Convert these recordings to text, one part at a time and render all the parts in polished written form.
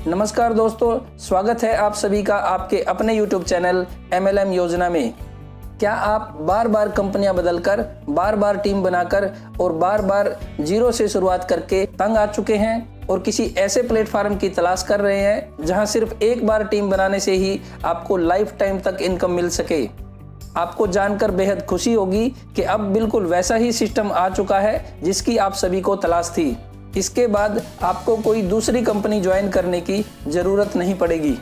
नमस्कार दोस्तों, स्वागत है आप सभी का आपके अपने YouTube चैनल MLM योजना में। क्या आप बार बार कंपनियां बदलकर, बार बार टीम बनाकर और बार बार जीरो से शुरुआत करके तंग आ चुके हैं और किसी ऐसे प्लेटफॉर्म की तलाश कर रहे हैं जहां सिर्फ एक बार टीम बनाने से ही आपको लाइफ टाइम तक इनकम मिल सके? आपको जानकर बेहद खुशी होगी कि अब बिल्कुल वैसा ही सिस्टम आ चुका है जिसकी आप सभी को तलाश थी। इसके बाद आपको कोई दूसरी कंपनी ज्वाइन करने की जरूरत नहीं पड़ेगी।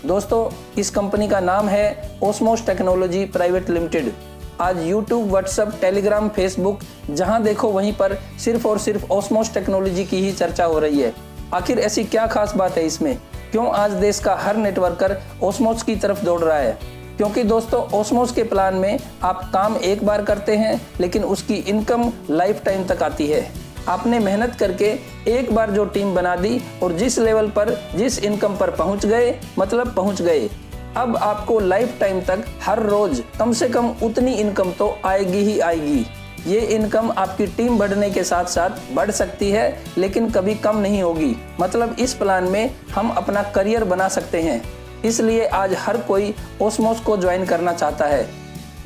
दोस्तों, इस कंपनी का नाम है ओस्मोस टेक्नोलॉजी प्राइवेट लिमिटेड। आज YouTube, WhatsApp, Telegram, Facebook जहां देखो वहीं पर सिर्फ और सिर्फ ओस्मोस टेक्नोलॉजी की ही चर्चा हो रही है। आखिर ऐसी क्या खास बात है इसमें? क्यों आज देश का हर नेटवर्कर ओस्मोस की तरफ दौड़ रहा है? क्योंकि दोस्तों, ओस्मोस के प्लान में आप काम एक बार करते हैं लेकिन उसकी इनकम लाइफ टाइम तक आती है। आपने मेहनत करके एक बार जो टीम बना दी और जिस लेवल पर, जिस इनकम पर पहुंच गए, मतलब पहुंच गए, अब आपको लाइफ टाइम तक हर रोज कम से कम उतनी इनकम तो आएगी ही आएगी। ये इनकम आपकी टीम बढ़ने के साथ साथ बढ़ सकती है लेकिन कभी कम नहीं होगी। मतलब इस प्लान में हम अपना करियर बना सकते हैं। इसलिए आज हर कोई ओस्मोस को ज्वाइन करना चाहता है।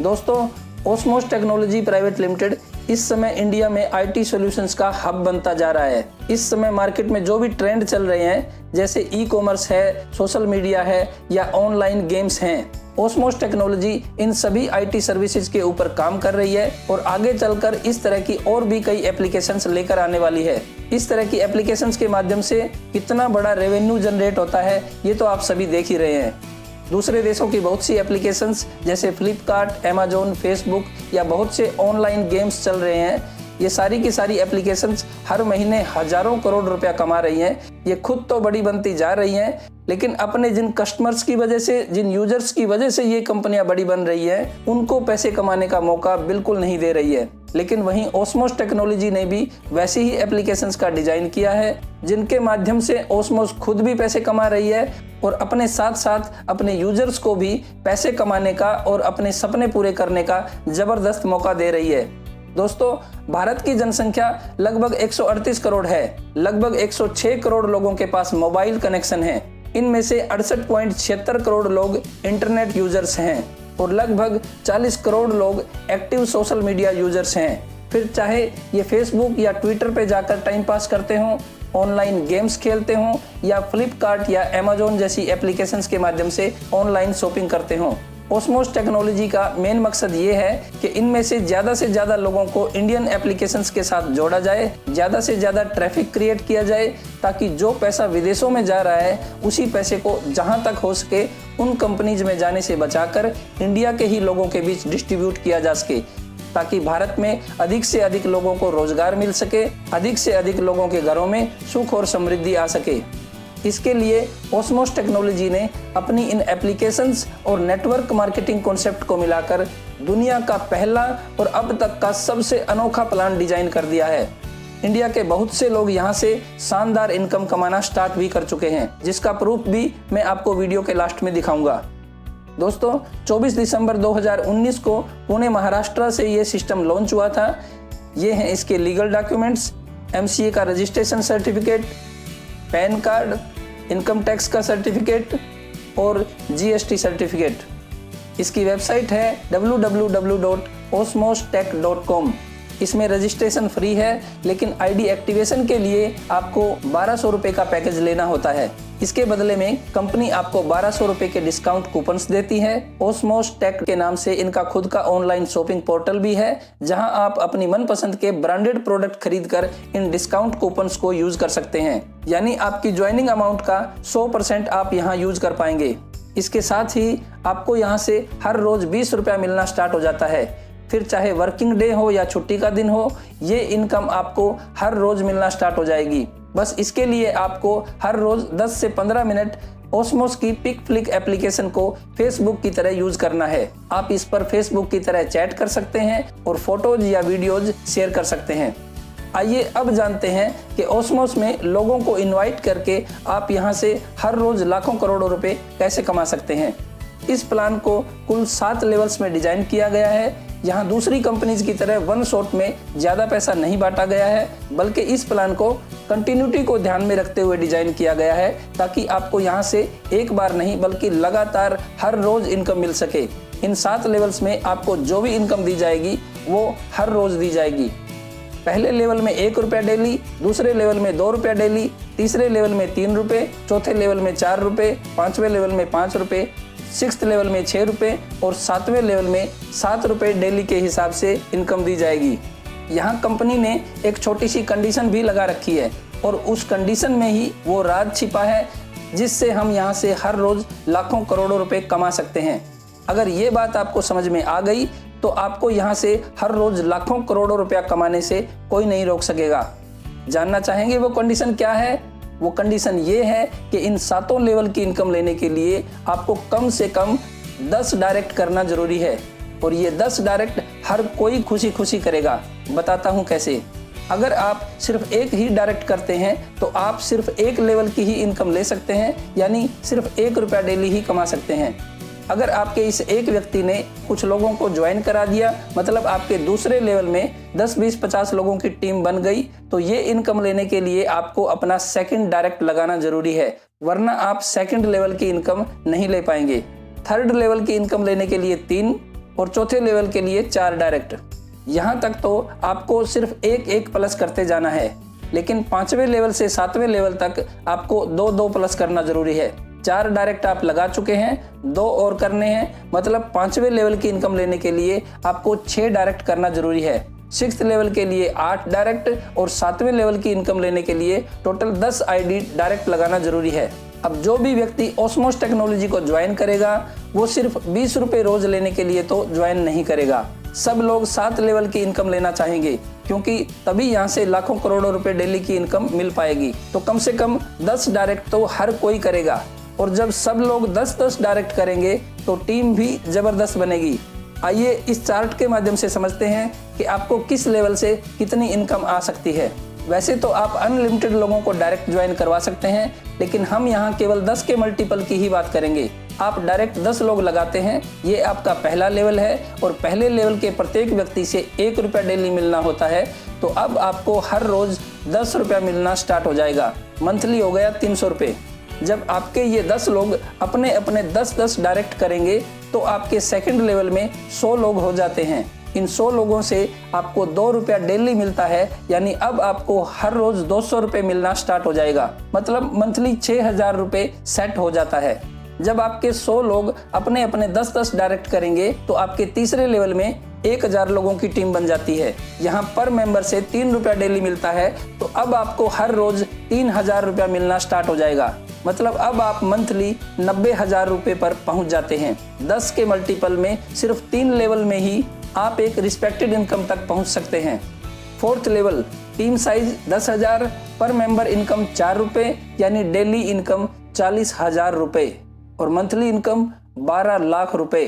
दोस्तों, ओस्मोस टेक्नोलॉजी प्राइवेट लिमिटेड इस समय इंडिया में IT सॉल्यूशंस का हब बनता जा रहा है। इस समय मार्केट में जो भी ट्रेंड चल रहे हैं, जैसे ई-कॉमर्स है, सोशल मीडिया है या ऑनलाइन गेम्स हैं, ओस्मोस टेक्नोलॉजी इन सभी IT सर्विसेज के ऊपर काम कर रही है और आगे चलकर इस तरह की और भी कई एप्लीकेशंस लेकर आने वाली है। इस तरह की एप्लीकेशंस के माध्यम से कितना बड़ा रेवेन्यू जनरेट होता है ये तो आप सभी देख ही रहे हैं। दूसरे देशों की बहुत सी एप्लीकेशंस जैसे फ्लिपकार्ट, Amazon, फेसबुक या बहुत से ऑनलाइन गेम्स चल रहे हैं। ये सारी की सारी एप्लीकेशंस हर महीने हजारों करोड़ रुपया कमा रही हैं। ये खुद तो बड़ी बनती जा रही हैं, लेकिन अपने जिन कस्टमर्स की वजह से, जिन यूजर्स की वजह से ये कंपनियां बड़ी बन रही हैं, उनको पैसे कमाने का मौका बिल्कुल नहीं दे रही है। लेकिन वहीं ओस्मोस टेक्नोलॉजी ने भी वैसी ही एप्लीकेशंस का डिजाइन किया है जिनके माध्यम से ओस्मोस खुद भी पैसे कमा रही है और अपने साथ साथ अपने यूजर्स को भी पैसे कमाने का और अपने सपने पूरे करने का जबरदस्त मौका दे रही है। दोस्तों, भारत की जनसंख्या लगभग 138 करोड़ है। लगभग 106 करोड़ लोगों के पास मोबाइल कनेक्शन है। इनमें से 68.76 करोड़ लोग इंटरनेट यूजर्स हैं और लगभग 40 करोड़ लोग एक्टिव सोशल मीडिया यूजर्स हैं। फिर चाहे ये फेसबुक या ट्विटर पे जाकर टाइम पास करते हों, ऑनलाइन गेम्स खेलते हों या फ्लिपकार्ट या Amazon जैसी एप्लीकेशंस के माध्यम से ऑनलाइन शॉपिंग करते हों। ओस्मोस टेक्नोलॉजी का मेन मकसद ये है कि इनमें से ज़्यादा लोगों को इंडियन एप्लीकेशंस के साथ जोड़ा जाए, ज़्यादा से ज़्यादा ट्रैफिक क्रिएट किया जाए, ताकि जो पैसा विदेशों में जा रहा है उसी पैसे को जहां तक हो सके उन कंपनीज में जाने से बचाकर इंडिया के ही लोगों के बीच डिस्ट्रीब्यूट किया जा सके, ताकि भारत में अधिक से अधिक लोगों को रोजगार मिल सके, अधिक से अधिक लोगों के घरों में सुख और समृद्धि आ सके। इसके लिए ओस्मोस टेक्नोलॉजी ने अपनी इन एप्लीकेशंस और नेटवर्क मार्केटिंग कॉन्सेप्ट को मिलाकर दुनिया का पहला और अब तक का सबसे अनोखा प्लान डिजाइन कर दिया है। इंडिया के बहुत से लोग यहां से शानदार इनकम कमाना स्टार्ट भी कर चुके हैं, जिसका प्रूफ भी मैं आपको वीडियो के लास्ट में दिखाऊंगा। दोस्तों, 24 दिसंबर 2019 को पुणे, महाराष्ट्र से ये सिस्टम लॉन्च हुआ था। ये हैं इसके लीगल डॉक्यूमेंट्स, MCA का registration certificate, pan card, income tax का सर्टिफिकेट और GST सर्टिफिकेट। इसकी वेबसाइट है www.osmostech.com। इसमें रजिस्ट्रेशन फ्री है, लेकिन ID एक्टिवेशन के लिए आपको 1200 रुपये का पैकेज लेना होता है। इसके बदले में कंपनी आपको 1200 रुपये के डिस्काउंट कूपन्स देती है। ओस्मोस टेक के नाम से इनका खुद का ऑनलाइन शॉपिंग पोर्टल भी है, जहां आप अपनी मनपसंद के ब्रांडेड प्रोडक्ट खरीदकर इन डिस्काउंट कूपन्स को यूज कर सकते हैं। यानी आपकी ज्वाइनिंग अमाउंट का 100% आप यहां यूज कर पाएंगे। इसके साथ ही आपको यहां से हर रोज 20 रुपया मिलना स्टार्ट हो जाता है। फिर चाहे वर्किंग डे हो या छुट्टी का दिन हो, ये इनकम आपको हर रोज मिलना स्टार्ट हो जाएगी। बस इसके लिए आपको हर रोज 10 से 15 मिनट ओस्मोस की पिक फ्लिक एप्लीकेशन को फेसबुक की तरह यूज करना है। आप इस पर फेसबुक की तरह चैट कर सकते हैं और फोटोज या वीडियोज शेयर कर सकते हैं। आइए अब जानते हैं कि ओस्मोस में लोगों को इनवाइट करके आप यहां से हर रोज लाखों करोड़ों रुपए कैसे कमा सकते हैं। इस प्लान को कुल 7 लेवल्स में डिजाइन किया गया है। यहाँ दूसरी कंपनीज की तरह वन शॉट में ज़्यादा पैसा नहीं बांटा गया है, बल्कि इस प्लान को कंटिन्यूटी को ध्यान में रखते हुए डिजाइन किया गया है, ताकि आपको यहाँ से एक बार नहीं बल्कि लगातार हर रोज इनकम मिल सके। इन 7 लेवल्स में आपको जो भी इनकम दी जाएगी वो हर रोज दी जाएगी। पहले लेवल में 1 रुपया डेली, दूसरे लेवल में 2 रुपया डेली, तीसरे लेवल में 3 रुपये, चौथे लेवल में 4 रुपये, 5वें लेवल में 5 रुपये, 6th लेवल में 6 रुपये और 7वें लेवल में 7 रुपये डेली के हिसाब से इनकम दी जाएगी। यहाँ कंपनी ने एक छोटी सी कंडीशन भी लगा रखी है और उस कंडीशन में ही वो राज छिपा है जिससे हम यहाँ से हर रोज लाखों करोड़ों रुपए कमा सकते हैं। अगर ये बात आपको समझ में आ गई तो आपको यहाँ से हर रोज लाखों करोड़ों रुपया कमाने से कोई नहीं रोक सकेगा। जानना चाहेंगे वो कंडीशन क्या है? वो कंडीशन ये है कि इन 7 लेवल की इनकम लेने के लिए आपको कम से कम 10 डायरेक्ट करना जरूरी है और ये 10 डायरेक्ट हर कोई खुशी खुशी करेगा। बताता हूँ कैसे। अगर आप सिर्फ एक ही डायरेक्ट करते हैं तो आप सिर्फ 1 लेवल की ही इनकम ले सकते हैं, यानी सिर्फ 1 रुपया डेली ही कमा सकते हैं। अगर आपके इस एक व्यक्ति ने कुछ लोगों को ज्वाइन करा दिया, मतलब आपके दूसरे लेवल में 10, 20, 50 लोगों की टीम बन गई, तो ये इनकम लेने के लिए आपको अपना सेकंड डायरेक्ट लगाना जरूरी है, वरना आप सेकंड लेवल की इनकम नहीं ले पाएंगे। थर्ड लेवल की इनकम लेने के लिए 3 और चौथे लेवल के लिए 4 डायरेक्ट। यहाँ तक तो आपको सिर्फ 1 प्लस करते जाना है, लेकिन 5वें लेवल से 7वें लेवल तक आपको 2 प्लस करना जरूरी है। 4 डायरेक्ट आप लगा चुके हैं, 2 और करने हैं, मतलब 5वें लेवल की इनकम लेने के लिए आपको 6 डायरेक्ट करना जरूरी है। 6th लेवल के लिए 8 डायरेक्ट और 7वें लेवल की इनकम लेने के लिए टोटल 10 आईडी डायरेक्ट लगाना जरूरी है। अब जो भी व्यक्ति ओस्मोस टेक्नोलॉजी को ज्वाइन करेगा वो सिर्फ 20 रुपए रोज लेने के लिए तो ज्वाइन नहीं करेगा। सब लोग 7 लेवल की इनकम लेना चाहेंगे, क्योंकि तभी यहाँ से लाखों करोड़ों रुपए डेली की इनकम मिल पाएगी। तो कम से कम 10 डायरेक्ट तो हर कोई करेगा, और जब सब लोग 10-10 डायरेक्ट करेंगे तो टीम भी जबरदस्त बनेगी। आइए इस चार्ट के माध्यम से समझते हैं कि आपको किस लेवल से कितनी इनकम आ सकती है। वैसे तो आप अनलिमिटेड लोगों को डायरेक्ट ज्वाइन करवा सकते हैं, लेकिन हम यहाँ केवल 10 के मल्टीपल की ही बात करेंगे। आप डायरेक्ट 10 लोग लगाते हैं, ये आपका पहला लेवल है, और पहले लेवल के प्रत्येक व्यक्ति से 1 रुपया डेली मिलना होता है। तो अब आपको हर रोज 10 रुपया मिलना स्टार्ट हो जाएगा। मंथली हो गया 300 रुपये। जब आपके ये 10 लोग अपने अपने 10-10 डायरेक्ट करेंगे तो आपके सेकंड लेवल में 100 लोग हो जाते हैं। इन 100 लोगों से आपको 2 रुपया डेली मिलता है, यानी अब आपको हर रोज 200 रुपये मिलना स्टार्ट हो जाएगा, मतलब मंथली 6000 रुपये सेट हो जाता है। जब आपके 100 लोग अपने अपने 10-10 डायरेक्ट करेंगे तो आपके तीसरे लेवल में 1000 लोगों की टीम बन जाती है। यहाँ पर मेंबर से 3 रुपया डेली मिलता है, तो अब आपको हर रोज 3000 रुपया मिलना स्टार्ट हो जाएगा, मतलब अब आप मंथली 90,000 रुपये पर पहुंच जाते हैं। 10 के मल्टीपल में सिर्फ 3 लेवल में ही आप एक रिस्पेक्टेड इनकम तक पहुंच सकते हैं। 4th लेवल, टीम साइज 10,000, पर मेंबर इनकम 4 रुपये, यानी डेली इनकम 40,000 रुपये और मंथली इनकम 12 लाख रुपए।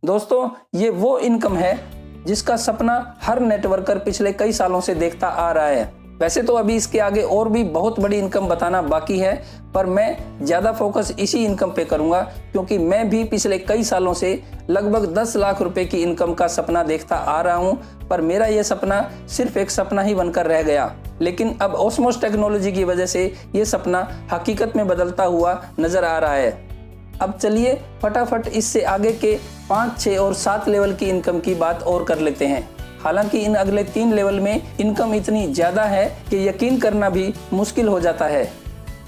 दोस्तों, ये वो इनकम है जिसका सपना हर नेटवर्कर पिछले कई सालों से देखता आ रहा है। वैसे तो अभी इसके आगे और भी बहुत बड़ी इनकम बताना बाकी है, पर मैं ज़्यादा फोकस इसी इनकम पे करूंगा, क्योंकि मैं भी पिछले कई सालों से लगभग 10 लाख रुपए की इनकम का सपना देखता आ रहा हूं, पर मेरा यह सपना सिर्फ एक सपना ही बनकर रह गया। लेकिन अब ओस्मोस टेक्नोलॉजी की वजह से ये सपना हकीकत में बदलता हुआ नजर आ रहा है। अब चलिए फटाफट इससे आगे के 5, 6 और 7 लेवल की इनकम की बात और कर लेते हैं। हालांकि इन अगले 3 लेवल में इनकम इतनी ज़्यादा है कि यकीन करना भी मुश्किल हो जाता है।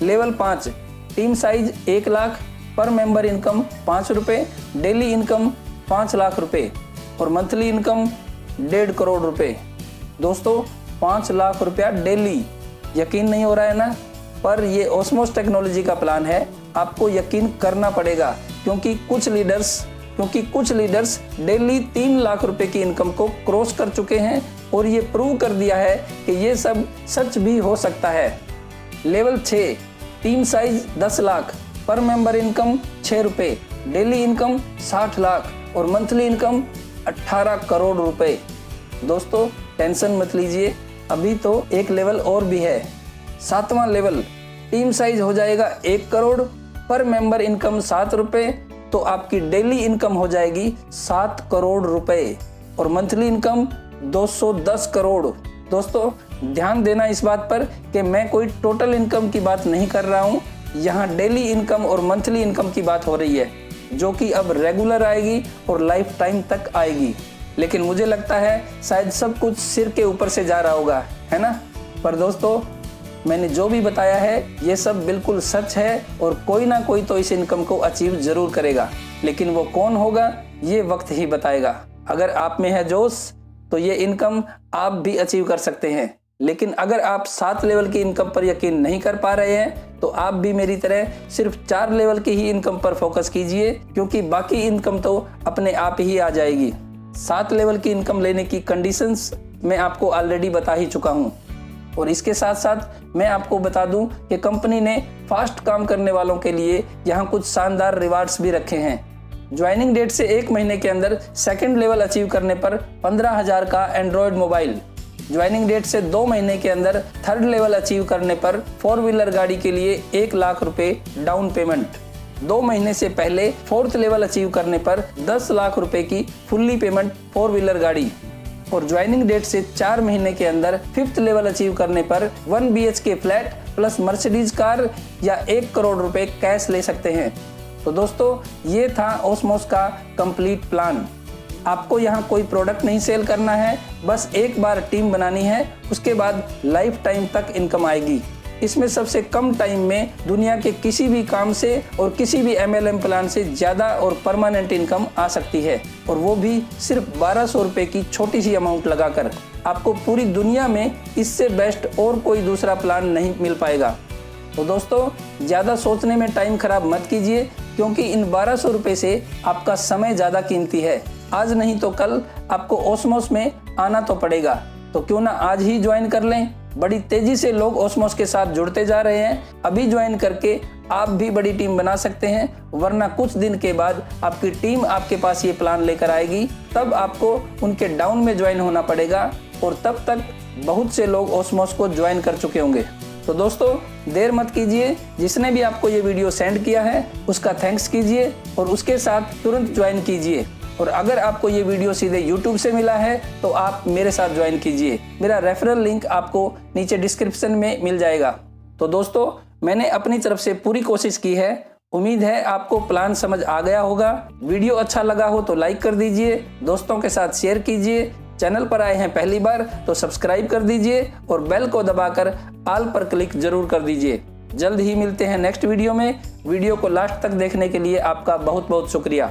लेवल 5, टीम साइज 1 लाख, पर मेंबर इनकम 5 रुपये, डेली इनकम 5 लाख रुपए और मंथली इनकम 1.5 करोड़ रुपए। दोस्तों, 5 लाख रुपया डेली, यकीन नहीं हो रहा है ना? पर ये ओस्मोस टेक्नोलॉजी का प्लान है, आपको यकीन करना पड़ेगा, क्योंकि कुछ लीडर्स डेली 3 लाख रुपए की इनकम को क्रॉस कर चुके हैं और ये प्रूव कर दिया है कि ये सब सच भी हो सकता है। लेवल 6, टीम साइज 10 लाख, पर मेंबर इनकम 6 रुपए, डेली इनकम 60 लाख और मंथली इनकम 18 करोड़ रुपए। दोस्तों, टेंशन मत लीजिए, अभी तो एक लेवल और भी है। 7वां लेवल, टीम साइज हो जाएगा 1 करोड़, पर मेंबर इनकम 7 रुपए, तो आपकी डेली इनकम हो जाएगी 7 करोड़ रुपए और मंथली इनकम 210 करोड़। दोस्तों ध्यान देना इस बात पर कि मैं कोई टोटल इनकम की बात नहीं कर रहा हूँ, यहाँ डेली इनकम और मंथली इनकम की बात हो रही है, जो कि अब रेगुलर आएगी और लाइफ टाइम तक आएगी। लेकिन मुझे लगता है शायद सब कुछ सिर के ऊपर से जा रहा होगा, है ना। पर दोस्तों मैंने जो भी बताया है ये सब बिल्कुल सच है और कोई ना कोई तो इस इनकम को अचीव जरूर करेगा, लेकिन वो कौन होगा ये वक्त ही बताएगा। अगर आप में है जोश तो ये इनकम आप भी अचीव कर सकते हैं। लेकिन अगर आप 7 लेवल की इनकम पर यकीन नहीं कर पा रहे हैं तो आप भी मेरी तरह सिर्फ 4 लेवल की ही इनकम पर फोकस कीजिए, क्योंकि बाकी इनकम तो अपने आप ही आ जाएगी। 7 लेवल की इनकम लेने की कंडीशंस मैं आपको ऑलरेडी बता ही चुका हूँ। और इसके साथ साथ मैं आपको बता दूं कि कंपनी ने फास्ट काम करने वालों के लिए यहाँ कुछ शानदार रिवार्ड्स भी रखे हैं। ज्वाइनिंग डेट से 1 महीने के अंदर 2nd लेवल अचीव करने पर 15,000 का एंड्रॉयड मोबाइल, ज्वाइनिंग डेट से 2 महीने के अंदर 3rd लेवल अचीव करने पर 4 व्हीलर गाड़ी के लिए 1 लाख रुपए डाउन पेमेंट, 2 महीने से पहले 4th लेवल अचीव करने पर 10 लाख रुपए की फुल्ली पेमेंट 4 व्हीलर गाड़ी, और ज्वाइनिंग डेट से 4 महीने के अंदर 5th लेवल अचीव करने पर 1 BHK flat plus Mercedes car या 1 करोड़ रुपए कैश ले सकते हैं। तो दोस्तों ये था ओस्मोस का कंप्लीट प्लान। आपको यहाँ कोई प्रोडक्ट नहीं सेल करना है, बस एक बार टीम बनानी है, उसके बाद लाइफ टाइम तक इनकम आएगी। इसमें सबसे कम टाइम में दुनिया के किसी भी काम से और किसी भी MLM प्लान से ज़्यादा और परमानेंट इनकम आ सकती है, और वो भी सिर्फ 1200 रुपये की छोटी सी अमाउंट लगाकर। आपको पूरी दुनिया में इससे बेस्ट और कोई दूसरा प्लान नहीं मिल पाएगा। तो दोस्तों ज़्यादा सोचने में टाइम खराब मत कीजिए, क्योंकि इन 1200 रुपये से आपका समय ज़्यादा कीमती है। आज नहीं तो कल आपको ओस्मोस में आना तो पड़ेगा, तो क्यों ना आज ही ज्वाइन कर लें। बड़ी तेजी से लोग ओस्मोस के साथ जुड़ते जा रहे हैं। अभी ज्वाइन करके आप भी बड़ी टीम बना सकते हैं, वरना कुछ दिन के बाद आपकी टीम आपके पास ये प्लान लेकर आएगी, तब आपको उनके डाउन में ज्वाइन होना पड़ेगा, और तब तक बहुत से लोग ओस्मोस को ज्वाइन कर चुके होंगे। तो दोस्तों देर मत कीजिए, जिसने भी आपको ये वीडियो सेंड किया है उसका थैंक्स कीजिए और उसके साथ तुरंत ज्वाइन कीजिए। और अगर आपको ये वीडियो सीधे YouTube से मिला है तो आप मेरे साथ ज्वाइन कीजिए। मेरा रेफरल लिंक आपको नीचे डिस्क्रिप्शन में मिल जाएगा। तो दोस्तों मैंने अपनी तरफ से पूरी कोशिश की है। उम्मीद है आपको प्लान समझ आ गया होगा। वीडियो अच्छा लगा हो तो लाइक कर दीजिए, दोस्तों के साथ शेयर कीजिए। चैनल पर आए हैं पहली बार तो सब्सक्राइब कर दीजिए और बेल को दबाकर ऑल पर क्लिक जरूर कर दीजिए। जल्द ही मिलते हैं नेक्स्ट वीडियो में। वीडियो को लास्ट तक देखने के लिए आपका बहुत बहुत शुक्रिया।